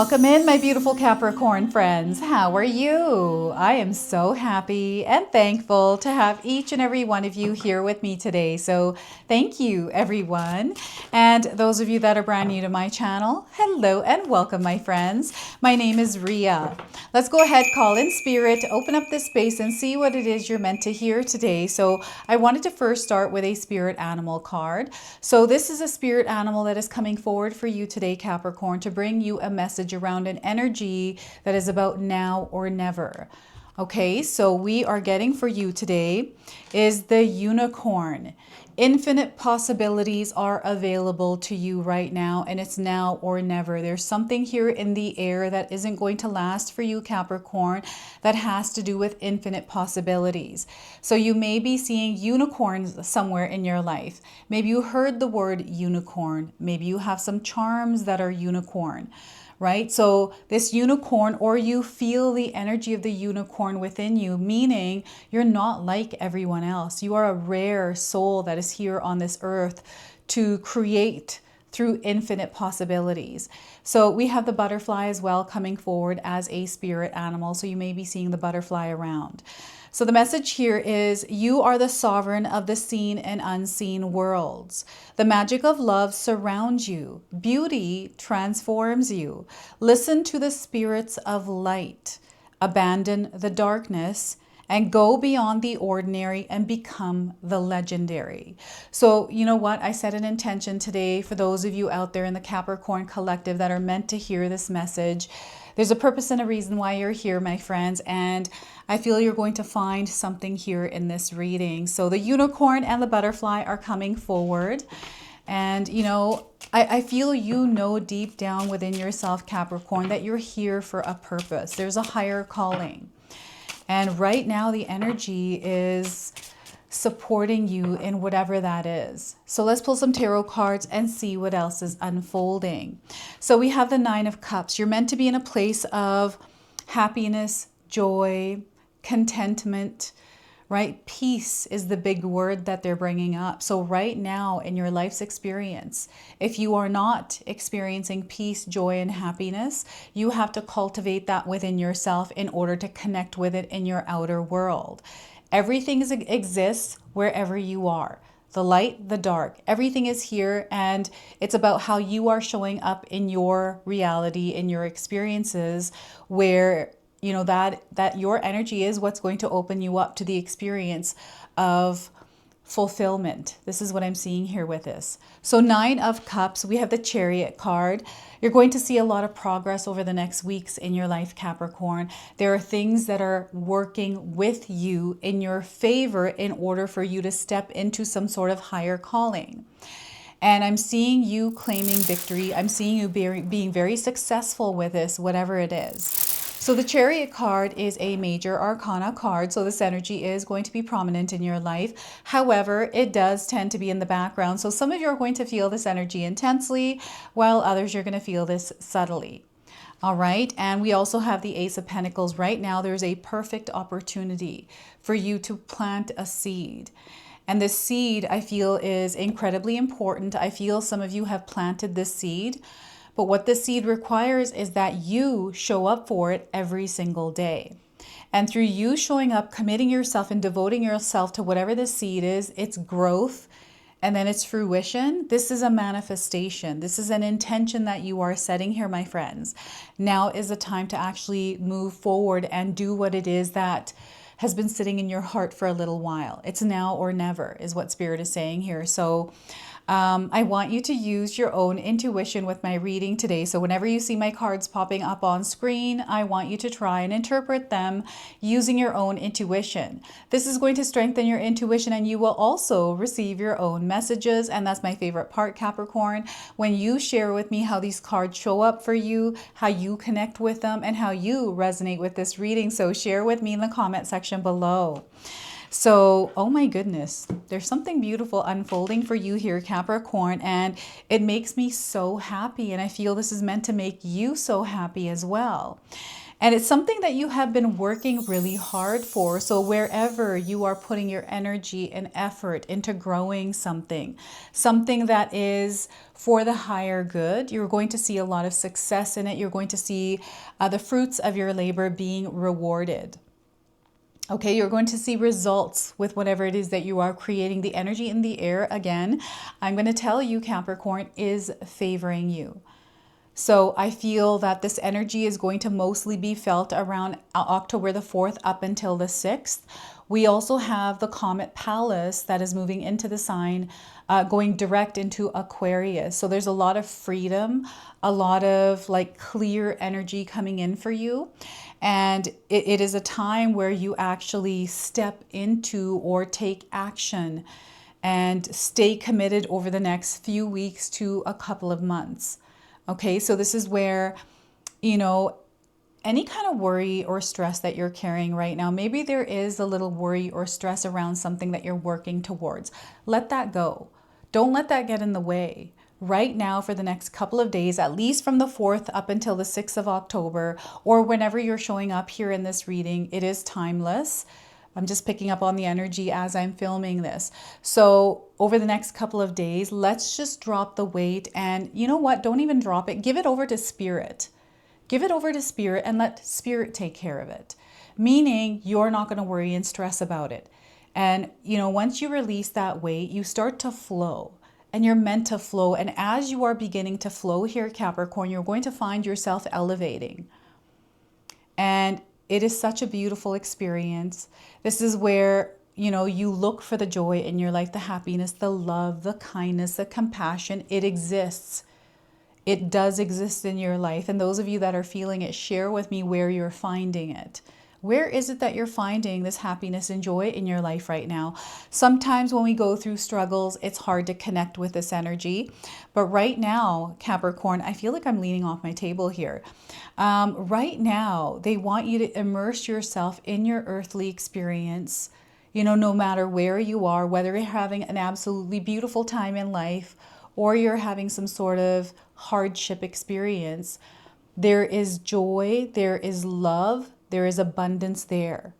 Welcome in, my beautiful Capricorn friends. How are you? I am so happy and thankful to have each and every one of you here with me today. So thank you, everyone. And those of you that are brand new to my channel, hello and welcome, my friends. My name is Ria. Let's go ahead, call in spirit, open up this space and see what it is you're meant to hear today. So I wanted to first start with a spirit animal card. So this is a spirit animal that is coming forward for you today, Capricorn, to bring you a message around an energy that is about now or never. Okay, so we are getting for you today is the unicorn. Infinite possibilities are available to you right now, and it's now or never. There's something here in the air that isn't going to last for you, Capricorn, that has to do with infinite possibilities. So you may be seeing unicorns somewhere in your life. Maybe you heard the word unicorn. Maybe you have some charms that are unicorn. Right? So this unicorn, or you feel the energy of the unicorn within you, meaning you're not like everyone else. You are a rare soul that is here on this earth to create through infinite possibilities. So we have the butterfly as well coming forward as a spirit animal. So you may be seeing the butterfly around. So the message here is you are the sovereign of the seen and unseen worlds. The magic of love surrounds you. Beauty transforms you. Listen to the spirits of light. Abandon the darkness and go beyond the ordinary and become the legendary. So you know what? I set an intention today for those of you out there in the Capricorn collective that are meant to hear this message. There's a purpose and a reason why you're here, my friends, and I feel you're going to find something here in this reading. So the unicorn and the butterfly are coming forward. And, you know, I feel you know deep down within yourself, Capricorn, that you're here for a purpose. There's a higher calling. And right now the energy is supporting you in whatever that is. So let's pull some tarot cards and see what else is unfolding. So we have the Nine of Cups. You're meant to be in a place of happiness, joy, contentment, right? Peace is the big word that they're bringing up. So right now in your life's experience, if you are not experiencing peace, joy, and happiness, you have to cultivate that within yourself in order to connect with it in your outer world. Everything exists wherever you are. The light, the dark, everything is here, and it's about how you are showing up in your reality, in your experiences, where you know that your energy is what's going to open you up to the experience of fulfillment. This is what I'm seeing here with this. So Nine of Cups, we have the Chariot card. You're going to see a lot of progress over the next weeks in your life, Capricorn. There are things that are working with you in your favor in order for you to step into some sort of higher calling. And I'm seeing you claiming victory. I'm seeing you being very successful with this, whatever it is. So the Chariot card is a major arcana card, so this energy is going to be prominent in your life. However, it does tend to be in the background. So some of you are going to feel this energy intensely, while others you're going to feel this subtly. All right, and we also have the Ace of Pentacles. Right now, there's a perfect opportunity for you to plant a seed. And this seed, I feel, is incredibly important. I feel some of you have planted this seed. But what this seed requires is that you show up for it every single day. And through you showing up, committing yourself and devoting yourself to whatever this seed is, its growth and then its fruition, this is a manifestation. This is an intention that you are setting here, my friends. Now is the time to actually move forward and do what it is that has been sitting in your heart for a little while. It's now or never is what Spirit is saying here. So I want you to use your own intuition with my reading today. So whenever you see my cards popping up on screen, I want you to try and interpret them using your own intuition. This is going to strengthen your intuition, and you will also receive your own messages. And that's my favorite part, Capricorn, when you share with me how these cards show up for you, how you connect with them, and how you resonate with this reading. So share with me in the comment section below. So, oh my goodness, there's something beautiful unfolding for you here, Capricorn, and it makes me so happy, and I feel this is meant to make you so happy as well. And it's something that you have been working really hard for. So wherever you are putting your energy and effort into growing something, something that is for the higher good, you're going to see a lot of success in it. You're going to see the fruits of your labor being rewarded. Okay, you're going to see results with whatever it is that you are creating. The energy in the air, again, I'm going to tell you, Capricorn, is favoring you. So I feel that this energy is going to mostly be felt around October the 4th up until the 6th. We also have the Comet Palace that is moving into the sign, going direct into Aquarius. So there's a lot of freedom, a lot of like clear energy coming in for you. And it is a time where you actually step into or take action and stay committed over the next few weeks to a couple of months. Okay, so this is where, you know, any kind of worry or stress that you're carrying right now, maybe there is a little worry or stress around something that you're working towards. Let that go. Don't let that get in the way. Right now, for the next couple of days, at least from the 4th up until the 6th of October, or whenever you're showing up here in this reading, it is timeless. I'm just picking up on the energy as I'm filming this. So over the next couple of days, let's just drop the weight. And you know what? Don't even drop it. Give it over to spirit. Give it over to spirit and let spirit take care of it. Meaning you're not going to worry and stress about it. And you know, once you release that weight, you start to flow. And you're meant to flow. And as you are beginning to flow here, Capricorn, you're going to find yourself elevating. And it is such a beautiful experience. This is where, you know, you look for the joy in your life, the happiness, the love, the kindness, the compassion. It exists. It does exist in your life. And those of you that are feeling it, share with me where you're finding it. Where is it that you're finding this happiness and joy in your life right now? Sometimes when we go through struggles, it's hard to connect with this energy. But right now, Capricorn, I feel like I'm leaning off my table here. Right now, they want you to immerse yourself in your earthly experience. You know, no matter where you are, whether you're having an absolutely beautiful time in life or you're having some sort of hardship experience, there is joy, there is love, there is abundance there,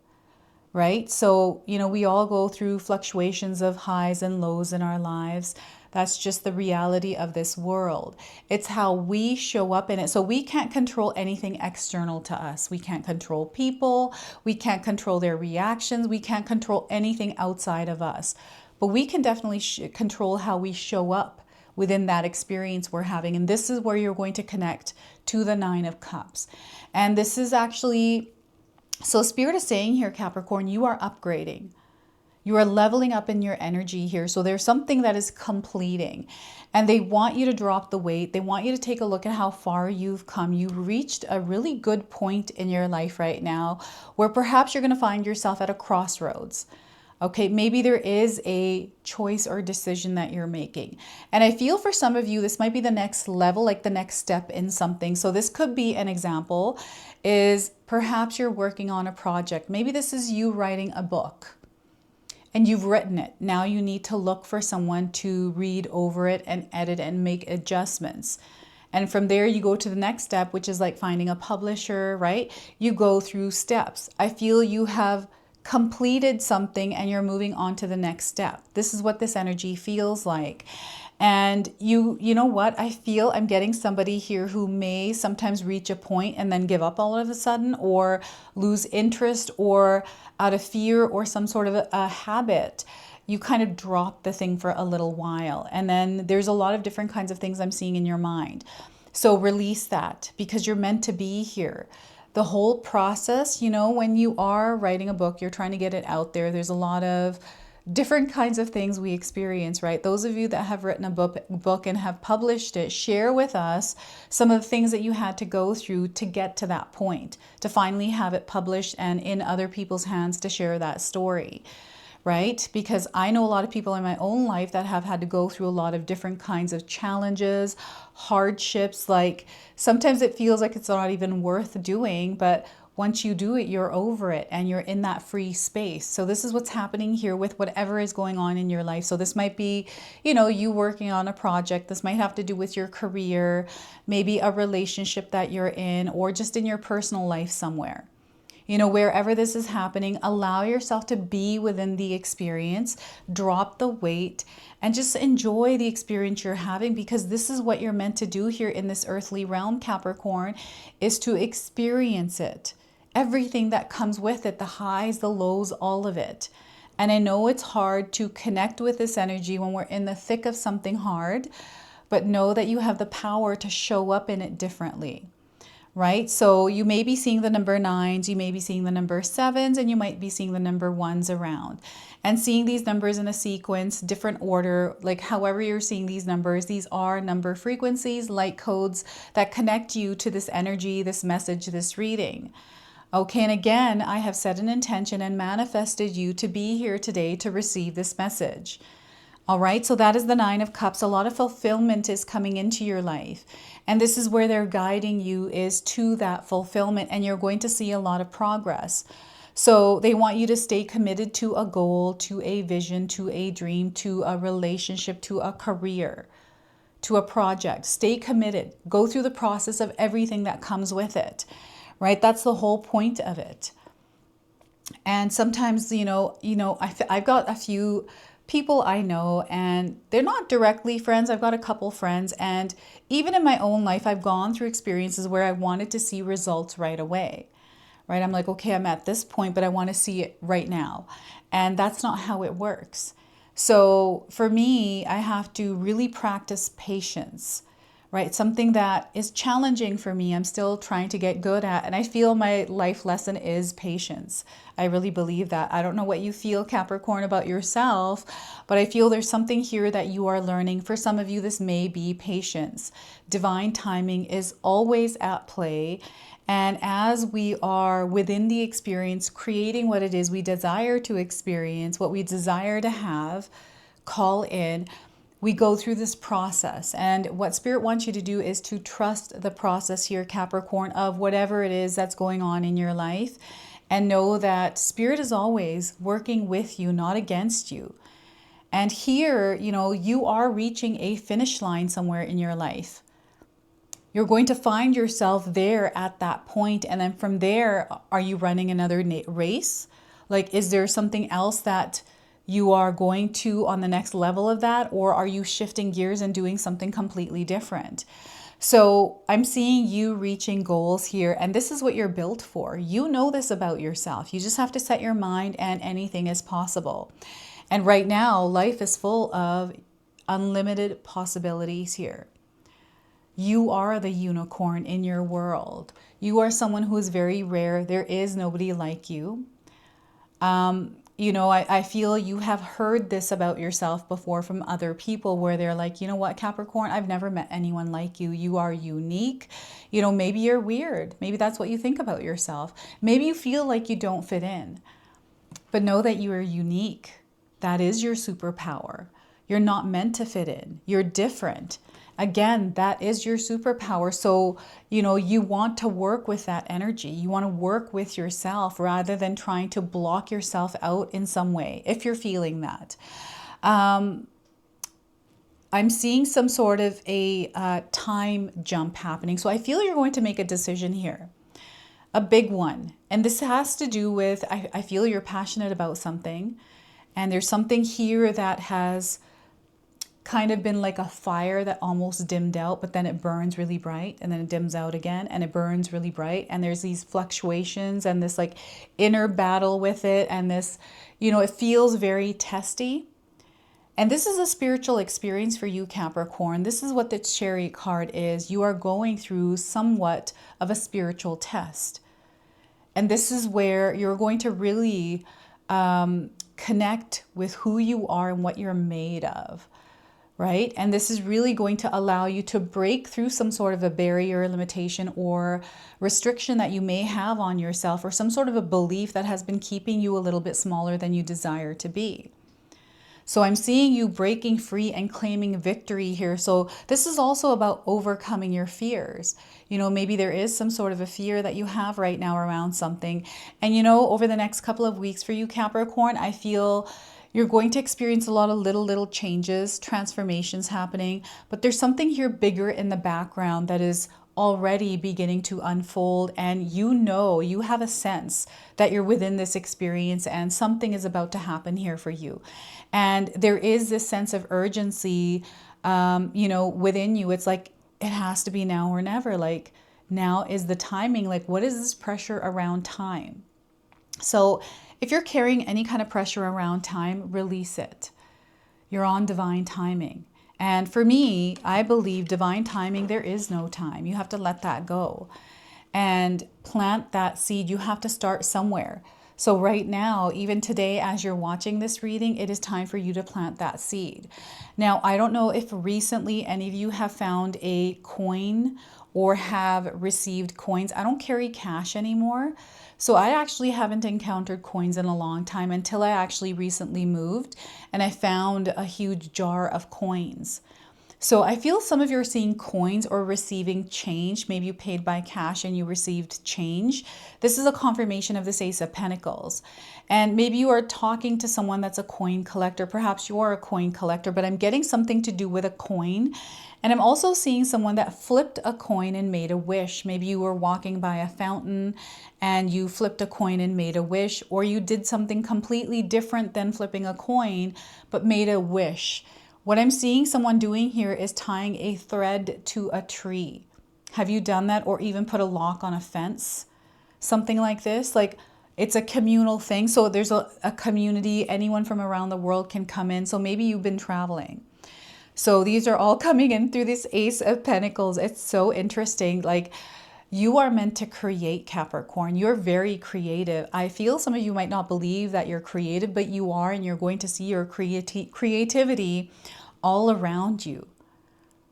right? So, you know, we all go through fluctuations of highs and lows in our lives. That's just the reality of this world. It's how we show up in it. So we can't control anything external to us. We can't control people. We can't control their reactions. We can't control anything outside of us. But we can definitely control how we show up within that experience we're having. And this is where you're going to connect to the Nine of Cups. And this is actually, so Spirit is saying here, Capricorn, you are upgrading. You are leveling up in your energy here. So there's something that is completing. And they want you to drop the weight. They want you to take a look at how far you've come. You've reached a really good point in your life right now where perhaps you're going to find yourself at a crossroads. Okay, maybe there is a choice or decision that you're making. And I feel for some of you, this might be the next level, like the next step in something. So this could be an example is perhaps you're working on a project. Maybe this is you writing a book and you've written it. Now you need to look for someone to read over it and edit and make adjustments. And from there you go to the next step, which is like finding a publisher, right? You go through steps. I feel you have completed something and you're moving on to the next step. This is what this energy feels like. And you know what? I feel I'm getting somebody here who may sometimes reach a point and then give up all of a sudden or lose interest or out of fear or some sort of a habit. You kind of drop the thing for a little while. And then there's a lot of different kinds of things I'm seeing in your mind. So release that because you're meant to be here. The whole process, you know, when you are writing a book, you're trying to get it out there. There's a lot of different kinds of things we experience, right? Those of you that have written a book and have published it, share with us some of the things that you had to go through to get to that point, to finally have it published and in other people's hands to share that story, right? Because I know a lot of people in my own life that have had to go through a lot of different kinds of challenges, hardships. Like sometimes it feels like it's not even worth doing, but once you do it, you're over it and you're in that free space. So this is what's happening here with whatever is going on in your life. So this might be, you working on a project. This might have to do with your career, maybe a relationship that you're in, or just in your personal life somewhere. Wherever this is happening, allow yourself to be within the experience, drop the weight, and just enjoy the experience you're having, because this is what you're meant to do here in this earthly realm, Capricorn, is to experience it. Everything that comes with it, the highs, the lows, all of it. And I know it's hard to connect with this energy when we're in the thick of something hard, but know that you have the power to show up in it differently. Right? So you may be seeing the number 9s, you may be seeing the number 7s, and you might be seeing the number 1s around. And seeing these numbers in a sequence, different order, like however you're seeing these numbers, these are number frequencies, light codes that connect you to this energy, this message, this reading. Okay, and again, I have set an intention and manifested you to be here today to receive this message. All right, so that is the 9 of Cups. A lot of fulfillment is coming into your life. And this is where they're guiding you, is to that fulfillment. And you're going to see a lot of progress. So they want you to stay committed to a goal, to a vision, to a dream, to a relationship, to a career, to a project. Stay committed. Go through the process of everything that comes with it. Right? That's the whole point of it. And sometimes, I've got a few people I know, and they're not directly friends. I've got a couple friends, and even in my own life, I've gone through experiences where I wanted to see results right away, right? I'm like, okay, I'm at this point, but I want to see it right now. And that's not how it works. So for me, I have to really practice patience, right? Something that is challenging for me. I'm still trying to get good at. And I feel my life lesson is patience. I really believe that. I don't know what you feel, Capricorn, about yourself, but I feel there's something here that you are learning. For some of you, this may be patience. Divine timing is always at play. And as we are within the experience, creating what it is we desire to experience, what we desire to have, call in, we go through this process. And what Spirit wants you to do is to trust the process here, Capricorn, of whatever it is that's going on in your life. And know that Spirit is always working with you, not against you. And here, you are reaching a finish line somewhere in your life. You're going to find yourself there at that point. And then from there, are you running another race? Like, is there something else that you are going to on the next level of that? Or are you shifting gears and doing something completely different? So I'm seeing you reaching goals here, and this is what you're built for. You know this about yourself. You just have to set your mind, and anything is possible. And right now, life is full of unlimited possibilities here. You are the unicorn in your world. You are someone who is very rare. There is nobody like you. I feel you have heard this about yourself before from other people, where they're like, you know what, Capricorn, I've never met anyone like you. You are unique. Maybe you're weird. Maybe that's what you think about yourself. Maybe you feel like you don't fit in. But know that you are unique. That is your superpower. You're not meant to fit in. You're different. Again, that is your superpower. So, you want to work with that energy. You want to work with yourself rather than trying to block yourself out in some way, if you're feeling that. I'm seeing some sort of a time jump happening. So I feel you're going to make a decision here, a big one. And this has to do with, I feel you're passionate about something. And there's something here that has kind of been like a fire that almost dimmed out, but then it burns really bright, and then it dims out again, and it burns really bright. And there's these fluctuations and this like inner battle with it. And this, it feels very testy. And this is a spiritual experience for you, Capricorn. This is what the Chariot card is. You are going through somewhat of a spiritual test. And this is where you're going to really connect with who you are and what you're made of. right? And this is really going to allow you to break through some sort of a barrier, limitation, or restriction that you may have on yourself, or some sort of a belief that has been keeping you a little bit smaller than you desire to be. So I'm seeing you breaking free and claiming victory here. So this is also about overcoming your fears. You know, maybe there is some sort of a fear that you have right now around something. And you know, over the next couple of weeks for you, Capricorn, I feel you're going to experience a lot of little changes, transformations happening. But there's something here bigger in the background that is already beginning to unfold, and you know, you have a sense that you're within this experience and something is about to happen here for you. And there is this sense of urgency, you know, within you. It's like it has to be now or never. Like now is the timing. Like what is this pressure around time? So if you're carrying any kind of pressure around time, release it. You're on divine timing. And for me, I believe divine timing, there is no time. You have to let that go and plant that seed. You have to start somewhere. So right now, even today, as you're watching this reading, it is time for you to plant that seed. Now, I don't know if recently any of you have found a coin or have received coins. I don't carry cash anymore. So I actually haven't encountered coins in a long time until I actually recently moved and I found a huge jar of coins. So I feel some of you are seeing coins or receiving change. Maybe you paid by cash and you received change. This is a confirmation of this Ace of Pentacles. And maybe you are talking to someone that's a coin collector. Perhaps you are a coin collector, but I'm getting something to do with a coin. And I'm also seeing someone that flipped a coin and made a wish. Maybe you were walking by a fountain and you flipped a coin and made a wish, or you did something completely different than flipping a coin, but made a wish. What I'm seeing someone doing here is tying a thread to a tree. Have you done that, or even put a lock on a fence? Something like this, like it's a communal thing. So there's a community, anyone from around the world can come in. So maybe you've been traveling. So these are all coming in through this Ace of Pentacles. It's so interesting. Like you are meant to create, Capricorn. You're very creative. I feel some of you might not believe that you're creative, but you are, and you're going to see your creativity all around you.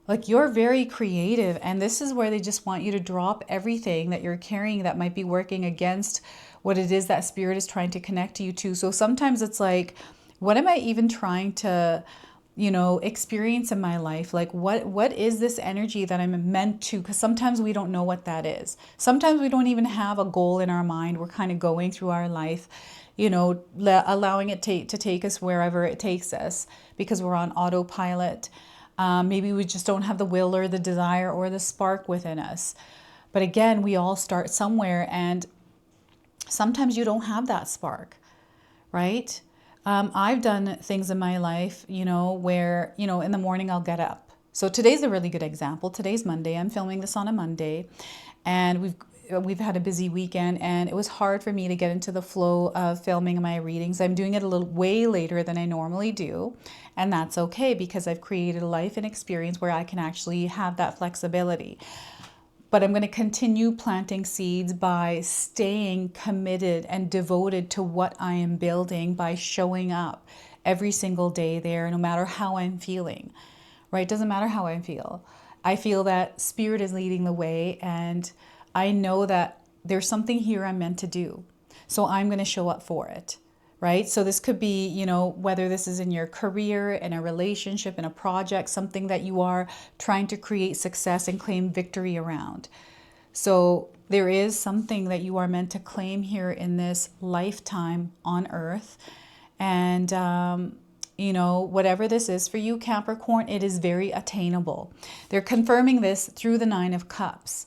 Like you're very creative, and this is where they just want you to drop everything that you're carrying that might be working against what it is that spirit is trying to connect you to. So sometimes it's like, what am I even trying to, you know, experience in my life? Like what is this energy that I'm meant to? Because sometimes we don't know what that is. Sometimes we don't even have a goal in our mind. We're kind of going through our life, you know, allowing it to take us wherever it takes us because we're on autopilot. Maybe we just don't have the will or the desire or the spark within us. But again, we all start somewhere, and sometimes you don't have that spark, right? I've done things in my life, you know, where, you know, in the morning I'll get up. So today's a really good example. Today's Monday. I'm filming this on a Monday, and we've had a busy weekend, and it was hard for me to get into the flow of filming my readings. I'm doing it a little way later than I normally do, and that's okay because I've created a life and experience where I can actually have that flexibility. But I'm going to continue planting seeds by staying committed and devoted to what I am building, by showing up every single day there, no matter how I'm feeling, right? Doesn't matter how I feel. I feel that spirit is leading the way, and I know that there's something here I'm meant to do. So I'm going to show up for it, right? So this could be, you know, whether this is in your career, in a relationship, in a project, something that you are trying to create success and claim victory around. So there is something that you are meant to claim here in this lifetime on earth. And, you know, whatever this is for you, Capricorn, it is very attainable. They're confirming this through the Nine of Cups.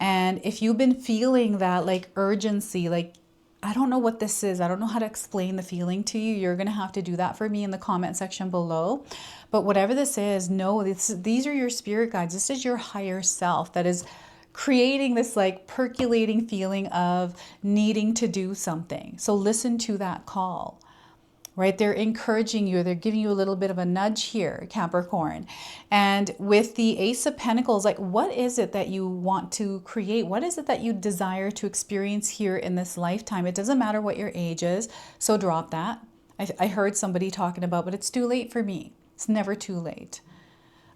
And if you've been feeling that like urgency, like, I don't know what this is, I don't know how to explain the feeling to you, you're going to have to do that for me in the comment section below. But whatever this is, know these are your spirit guides. This is your higher self that is creating this like percolating feeling of needing to do something. So listen to that call. Right? They're encouraging you. They're giving you a little bit of a nudge here, Capricorn. And with the Ace of Pentacles, like what is it that you want to create? What is it that you desire to experience here in this lifetime? It doesn't matter what your age is. So drop that. I heard somebody talking about, but it's too late for me. It's never too late.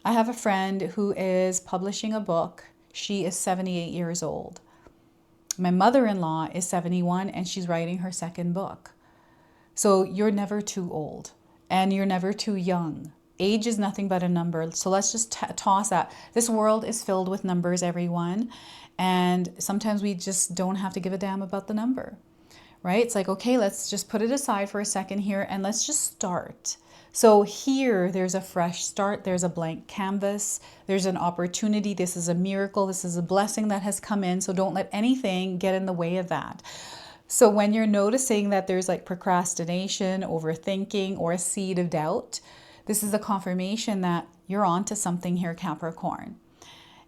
I have a friend who is publishing a book. She is 78 years old. My mother-in-law is 71 and she's writing her second book. So you're never too old and you're never too young. Age is nothing but a number. So let's just toss that. This world is filled with numbers, everyone. And sometimes we just don't have to give a damn about the number, right? It's like, okay, let's just put it aside for a second here and let's just start. So here, there's a fresh start. There's a blank canvas. There's an opportunity. This is a miracle. This is a blessing that has come in. So don't let anything get in the way of that. So when you're noticing that there's like procrastination, overthinking, or a seed of doubt, this is a confirmation that you're onto something here, Capricorn.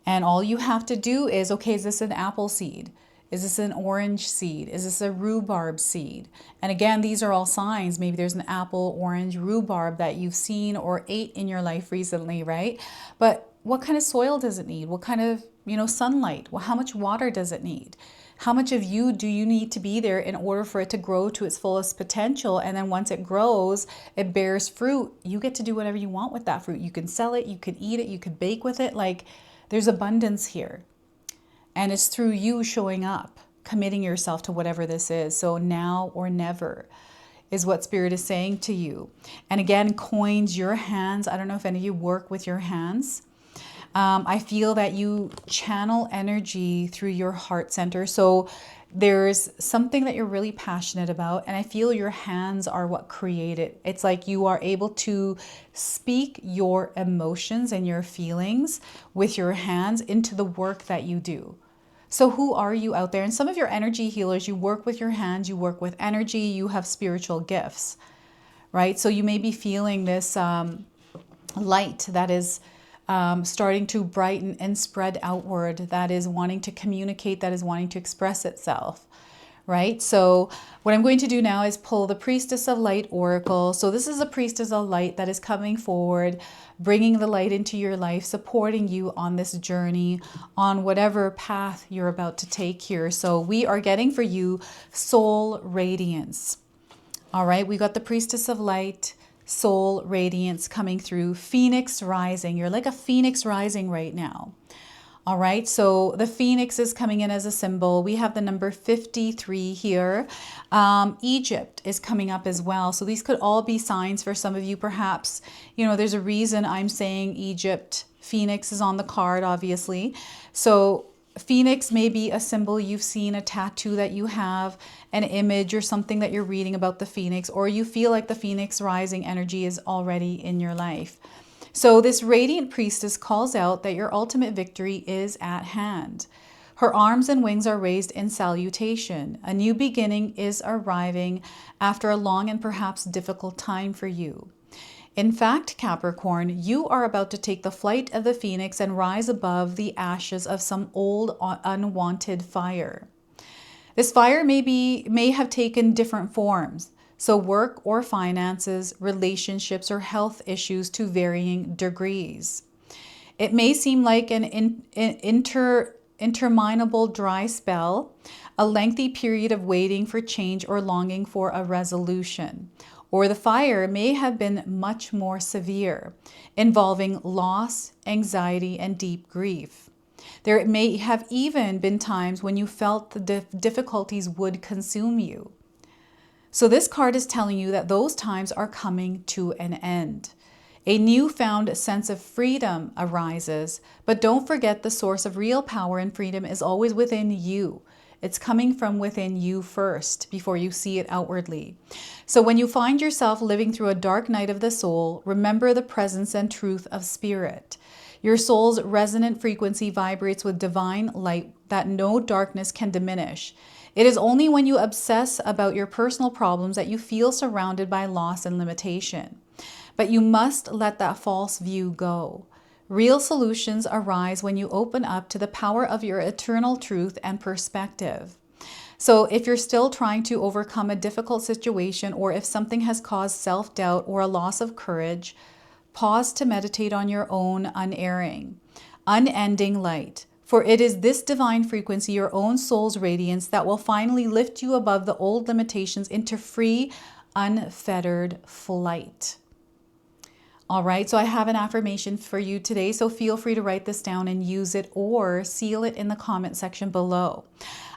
And all you have to do is, okay, is this an apple seed? Is this an orange seed? Is this a rhubarb seed? And again, these are all signs. Maybe there's an apple, orange, rhubarb that you've seen or ate in your life recently, right? But what kind of soil does it need? What kind of, sunlight? Well, how much water does it need? How much of you do you need to be there in order for it to grow to its fullest potential? And then once it grows, it bears fruit. You get to do whatever you want with that fruit. You can sell it, you can eat it, you can bake with it. Like, there's abundance here. And it's through you showing up, committing yourself to whatever this is. So now or never is what Spirit is saying to you. And again, coins, your hands. I don't know if any of you work with your hands. I feel that you channel energy through your heart center. So there's something that you're really passionate about. And I feel your hands are what create it. It's like you are able to speak your emotions and your feelings with your hands into the work that you do. So who are you out there? And some of your energy healers, you work with your hands, you work with energy, you have spiritual gifts, right? So you may be feeling this light that is starting to brighten and spread outward, that is wanting to communicate, that is wanting to express itself, right? So what I'm going to do now is pull the Priestess of Light Oracle. So this is a Priestess of Light that is coming forward, bringing the light into your life, supporting you on this journey, on whatever path you're about to take here. So we are getting for you soul radiance. All right, we got the Priestess of Light, soul radiance coming through, phoenix rising. You're like a phoenix rising right now. All right, so the phoenix is coming in as a symbol. We have the number 53 here. Egypt is coming up as well. So these could all be signs for some of you. Perhaps, there's a reason I'm saying Egypt. Phoenix is on the card, obviously. So phoenix may be a symbol you've seen, a tattoo that you have, an image or something that you're reading about the phoenix, or you feel like the phoenix rising energy is already in your life. So this radiant priestess calls out that your ultimate victory is at hand. Her arms and wings are raised in salutation. A new beginning is arriving after a long and perhaps difficult time for you. In fact, Capricorn, you are about to take the flight of the phoenix and rise above the ashes of some old unwanted fire. This fire may have taken different forms. So work or finances, relationships or health issues to varying degrees. It may seem like an interminable dry spell, a lengthy period of waiting for change or longing for a resolution. Or the fire may have been much more severe, involving loss, anxiety, and deep grief. There may have even been times when you felt the difficulties would consume you. So this card is telling you that those times are coming to an end. A newfound sense of freedom arises, but don't forget the source of real power and freedom is always within you. It's coming from within you first before you see it outwardly. So when you find yourself living through a dark night of the soul, remember the presence and truth of spirit. Your soul's resonant frequency vibrates with divine light that no darkness can diminish. It is only when you obsess about your personal problems that you feel surrounded by loss and limitation. But you must let that false view go. Real solutions arise when you open up to the power of your eternal truth and perspective. So if you're still trying to overcome a difficult situation, or if something has caused self-doubt or a loss of courage, pause to meditate on your own unerring, unending light. For it is this divine frequency, your own soul's radiance, that will finally lift you above the old limitations into free, unfettered flight. All right, so I have an affirmation for you today, so feel free to write this down and use it or seal it in the comment section below.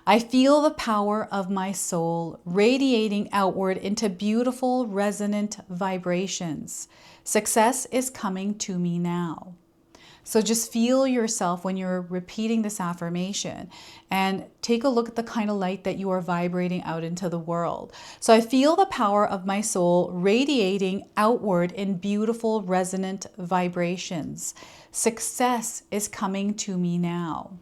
I feel the power of my soul radiating outward into beautiful, resonant vibrations. Success is coming to me now. So just feel yourself when you're repeating this affirmation and take a look at the kind of light that you are vibrating out into the world. So I feel the power of my soul radiating outward in beautiful, resonant vibrations. Success is coming to me now.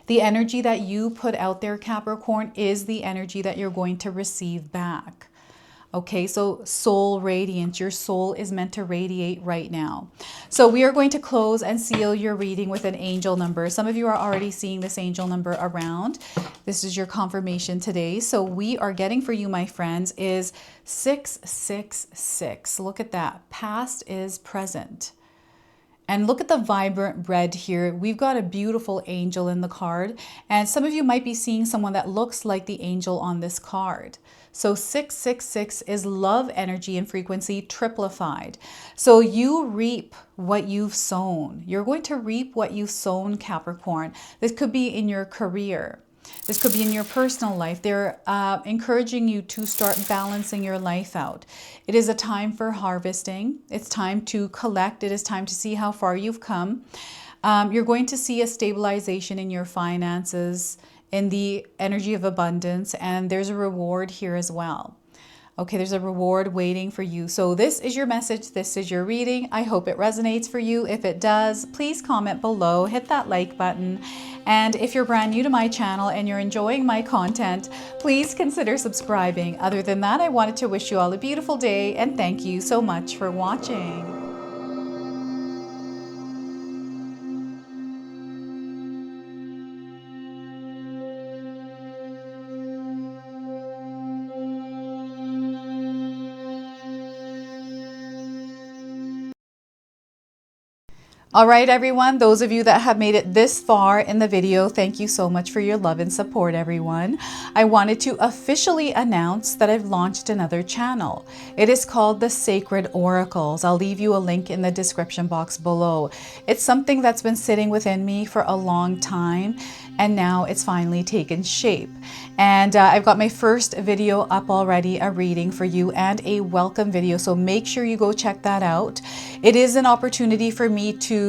The energy that you put out there, Capricorn, is the energy that you're going to receive back. Okay, so soul radiance, your soul is meant to radiate right now. So we are going to close and seal your reading with an angel number. Some of you are already seeing this angel number around. This is your confirmation today. So we are getting for you, my friends, is 666. Look at that. Past is present. And look at the vibrant red here. We've got a beautiful angel in the card. And some of you might be seeing someone that looks like the angel on this card. So 666 is love energy and frequency triplified. So you reap what you've sown. You're going to reap what you've sown, Capricorn. This could be in your career. This could be in your personal life. They're encouraging you to start balancing your life out. It is a time for harvesting. It's time to collect. It is time to see how far you've come. You're going to see a stabilization in your finances, in the energy of abundance, and there's a reward here as well. Okay, there's a reward waiting for you. So this is your message. This is your reading. I hope it resonates for you. If it does, please comment below, hit that like button. And if you're brand new to my channel and you're enjoying my content, please consider subscribing. Other than that, I wanted to wish you all a beautiful day and thank you so much for watching. All right, everyone, those of you that have made it this far in the video, thank you so much for your love and support, everyone. I wanted to officially announce that I've launched another channel. It is called The Sacred Oracles. I'll leave you a link in the description box below. It's something that's been sitting within me for a long time, and now it's finally taken shape. And I've got my first video up already, a reading for you and a welcome video. So make sure you go check that out. It is an opportunity for me to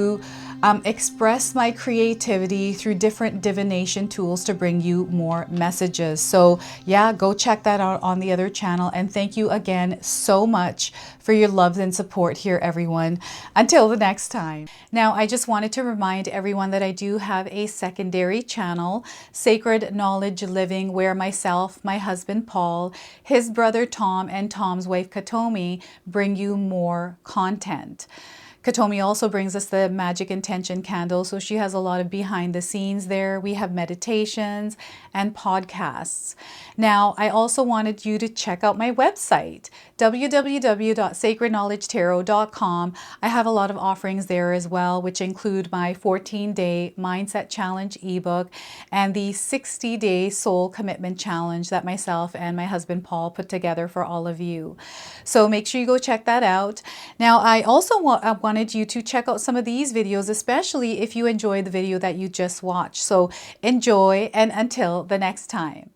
express my creativity through different divination tools to bring you more messages. So yeah, go check that out on the other channel. And thank you again so much for your love and support here, everyone. Until the next time. Now, I just wanted to remind everyone that I do have a secondary channel, Sacred Knowledge Living, where myself, my husband Paul, his brother Tom, and Tom's wife Katomi bring you more content. Katomi also brings us the Magic Intention candle, so she has a lot of behind the scenes there. We have meditations and podcasts. Now, I also wanted you to check out my website, www.sacredknowledgetarot.com. I have a lot of offerings there as well, which include my 14-day Mindset Challenge ebook and the 60-day Soul Commitment Challenge that myself and my husband Paul put together for all of you. So make sure you go check that out. Now, I also wanted you to check out some of these videos, especially if you enjoyed the video that you just watched. So enjoy, and until the next time.